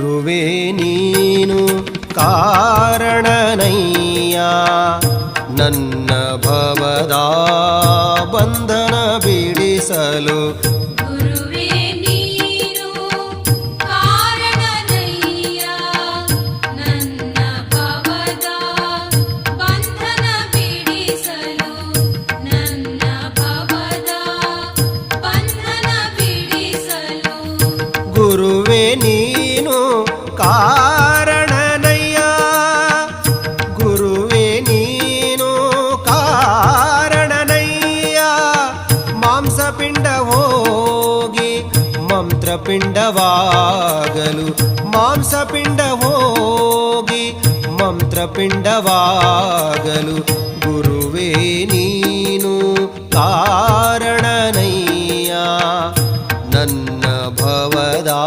ಗುರುವೇ ನೀನು ಕಾರಣನಯ್ಯ ನನ್ನ ಭವದ ಬಂಧನ ಬಿಡಿಸಲು. ಗುರುವೇ ನೀನು ಕಾರಣನಯ್ಯ ನನ್ನ ಭವದ ಬಂಧನ ಬಿಡಿಸಲು. ನನ್ನ ಭವದ ಬಂಧನ ಬಿಡಿಸಲು. ಗುರುವೇ ನೀನು ಕಾರಣನಯ್ಯ ಗುರುವೇ ನೀನು ಕಾರಣನಯ್ಯ ಮಾಂಸಪಿಂಡ ಹೋಗಿ ಮಂತ್ರಪಿಂಡವಾಗಲು. ಮಾಂಸಪಿಂಡ ಹೋಗಿ ಮಂತ್ರಪಿಂಡವಾಗಲು. ಗುರುವೇ ನೀನು ಕಾರಣನಯ್ಯ.